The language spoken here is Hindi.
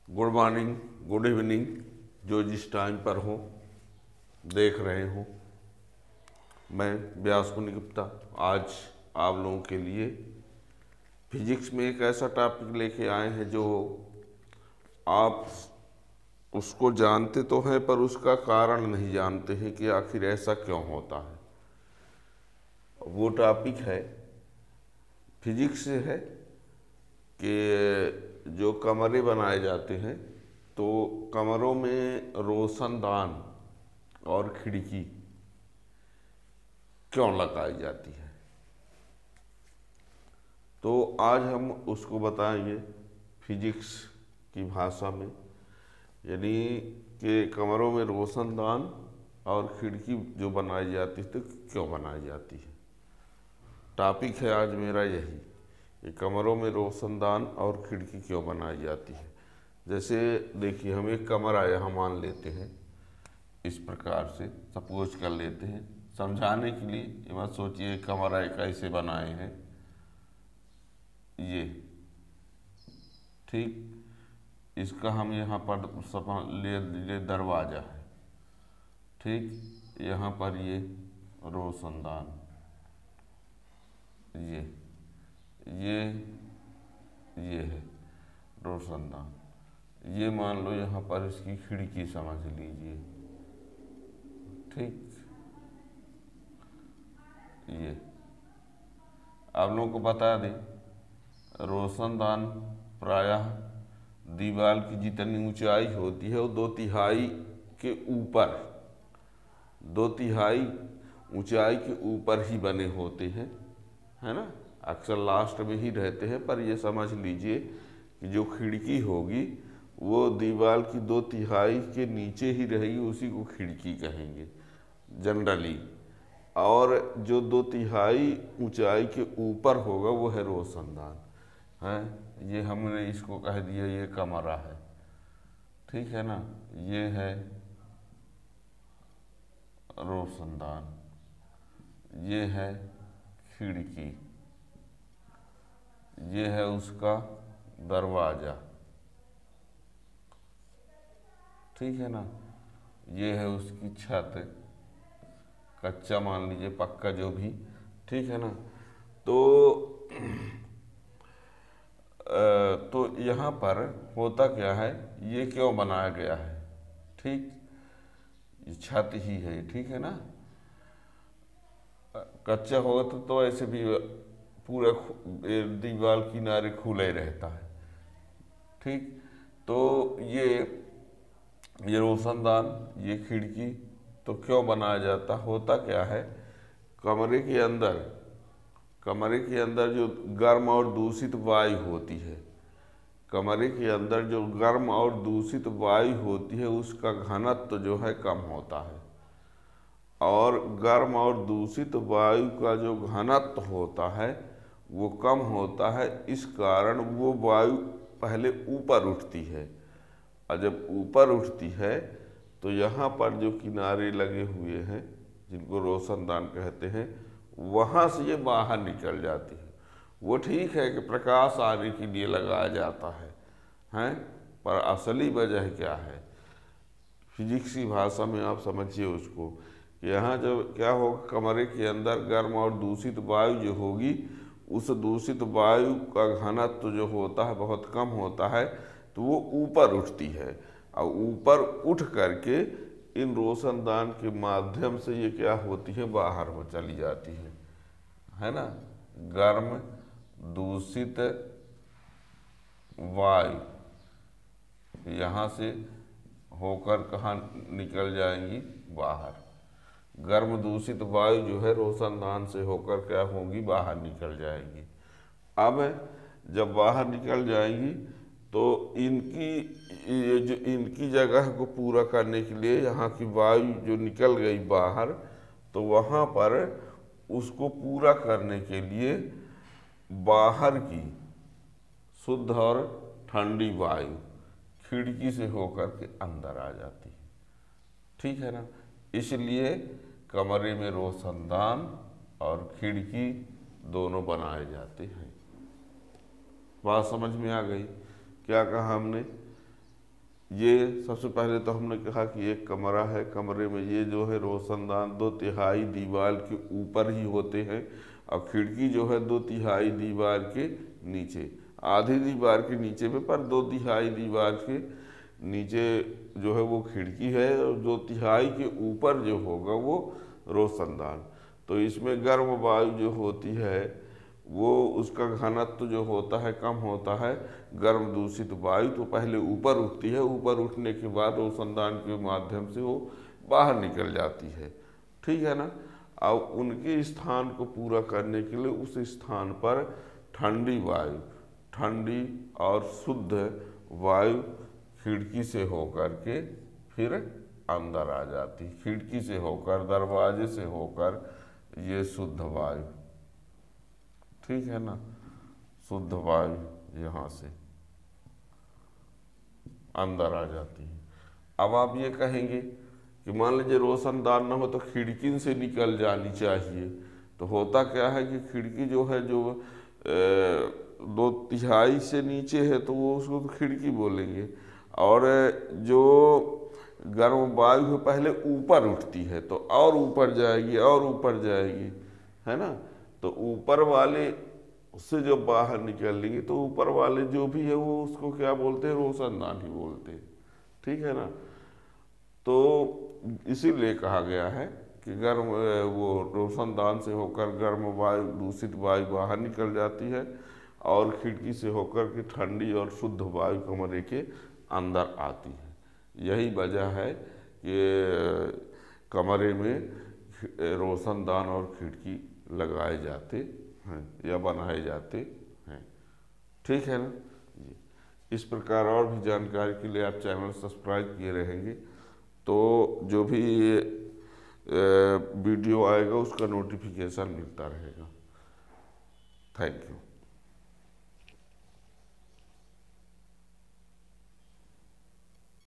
गुड मॉर्निंग, गुड इवनिंग, जो जिस टाइम पर हो देख रहे हो। मैं व्यास कुनी गुप्ता आज आप लोगों के लिए फिजिक्स में एक ऐसा टॉपिक लेके आए हैं जो आप उसको जानते तो हैं पर उसका कारण नहीं जानते हैं कि आखिर ऐसा क्यों होता है। वो टॉपिक है, फिजिक्स से है कि जो कमरे बनाए जाते हैं तो कमरों में रोशनदान और खिड़की क्यों लगाई जाती है। तो आज हम उसको बताएंगे फिजिक्स की भाषा में, यानी कि कमरों में रोशनदान और खिड़की जो बनाई जाती है तो क्यों बनाई जाती है। टॉपिक है आज मेरा यही कि कमरों में रोशनदान और खिड़की क्यों बनाई जाती है। जैसे देखिए, हम एक कमरा यहाँ मान लेते हैं, इस प्रकार से सपोज कर लेते हैं समझाने के लिए। ये मत सोचिए कमरा कैसे बनाए हैं, ये ठीक, इसका हम यहाँ पर ले दरवाजा है, ठीक, यहाँ पर ये रोशनदान, ये है रोशनदान, ये मान लो यहाँ पर इसकी खिड़की समझ लीजिए, ठीक। ये आप लोगों को बता दें, रोशनदान प्रायः दीवार की जितनी ऊंचाई होती है वो 2/3 के ऊपर, 2/3 ऊंचाई के ऊपर ही बने होते हैं, है ना। अक्सर लास्ट में ही रहते हैं, पर ये समझ लीजिए कि जो खिड़की होगी वो दीवार की 2/3 के नीचे ही रहेगी, उसी को खिड़की कहेंगे जनरली। और जो 2/3 ऊंचाई के ऊपर होगा वो है रोशनदान, है। ये हमने इसको कह दिया ये कमरा है, ठीक है ना। ये है रोशनदान, ये है खिड़की, ये है उसका दरवाजा, ठीक है ना। ये है उसकी छत, कच्चा मान लीजिए पक्का जो भी, ठीक है ना। तो यहाँ पर होता क्या है, ये क्यों बनाया गया है, ठीक, ये छत ही है, ठीक है ना। कच्चा होगा तो ऐसे भी पूरा दीवार किनारे खुला ही रहता है, ठीक। तो ये रोशनदान, ये खिड़की तो क्यों बनाया जाता, होता क्या है, कमरे के अंदर जो गर्म और दूषित वायु होती है, कमरे के अंदर जो गर्म और दूषित वायु होती है उसका घनत्व जो है कम होता है, और गर्म और दूषित वायु का जो घनत्व होता है वो कम होता है। इस कारण वो वायु पहले ऊपर उठती है, और जब ऊपर उठती है तो यहाँ पर जो किनारे लगे हुए हैं जिनको रोशनदान कहते हैं, वहाँ से ये बाहर निकल जाती है। वो ठीक है कि प्रकाश आने के लिए लगाया जाता है, हैं, पर असली वजह क्या है, फिजिक्स की भाषा में आप समझिए उसको कि यहाँ जब क्या होगा, कमरे के अंदर गर्म और दूषित वायु जो होगी, उस दूषित वायु का घनत्व जो होता है बहुत कम होता है, तो वो ऊपर उठती है, और ऊपर उठ करके इन रोशनदान के माध्यम से ये क्या होती है, बाहर हो चली जाती है ना। गर्म दूषित वायु यहाँ से होकर कहाँ निकल जाएंगी, बाहर। गर्म दूषित वायु जो है रोशनदान से होकर क्या होंगी, बाहर निकल जाएंगी। अब जब बाहर निकल जाएंगी तो इनकी जगह को पूरा करने के लिए यहाँ की वायु जो निकल गई बाहर, तो वहाँ पर उसको पूरा करने के लिए बाहर की शुद्ध और ठंडी वायु खिड़की से होकर के अंदर आ जाती है, ठीक है ना। इसलिए कमरे में रोशनदान और खिड़की दोनों बनाए जाते हैं। बात समझ में आ गई, क्या कहा हमने ये सबसे पहले तो हमने कहा कि एक कमरा है, कमरे में ये जो है रोशनदान 2/3 दीवार के ऊपर ही होते हैं और खिड़की जो है 2/3 दीवार के नीचे, आधी दीवार के नीचे में, पर 2/3 दीवार के नीचे जो है वो खिड़की है और 2/3 के ऊपर जो होगा वो रोशनदान। तो इसमें गर्म वायु जो होती है वो उसका घनत्व जो होता है कम होता है। गर्म दूषित वायु तो पहले ऊपर उठती है, ऊपर उठने के बाद रोशनदान के माध्यम से वो बाहर निकल जाती है, ठीक है ना। अब उनके स्थान को पूरा करने के लिए उस स्थान पर ठंडी वायु, ठंडी और शुद्ध वायु खिड़की से होकर के फिर अंदर आ जाती, खिड़की से होकर, दरवाजे से होकर ये शुद्ध वायु, ठीक है ना, शुद्ध वायु यहाँ से अंदर आ जाती है। अब आप ये कहेंगे कि मान लीजिए रोशनदान ना हो तो खिड़की से निकल जानी चाहिए, तो होता क्या है कि खिड़की जो है जो 2/3 से नीचे है तो वो उसको तो खिड़की बोलेंगे, और जो गर्म वायु है पहले ऊपर उठती है तो और ऊपर जाएगी और ऊपर जाएगी, है ना। तो ऊपर वाले उससे जब बाहर निकलेंगे तो ऊपर वाले जो भी है वो उसको क्या बोलते हैं, रोशनदान ही बोलते हैं, ठीक है ना। तो इसीलिए कहा गया है कि गर्म वो रोशनदान से होकर गर्म वायु, दूषित वायु बाहर निकल जाती है और खिड़की से होकर के ठंडी और शुद्ध वायु कमरे के अंदर आती है। यही वजह है कि कमरे में रोशनदान और खिड़की लगाए जाते हैं या बनाए जाते हैं, ठीक है ना जी। इस प्रकार और भी जानकारी के लिए आप चैनल सब्सक्राइब किए रहेंगे तो जो भी वीडियो आएगा उसका नोटिफिकेशन मिलता रहेगा। Thank you.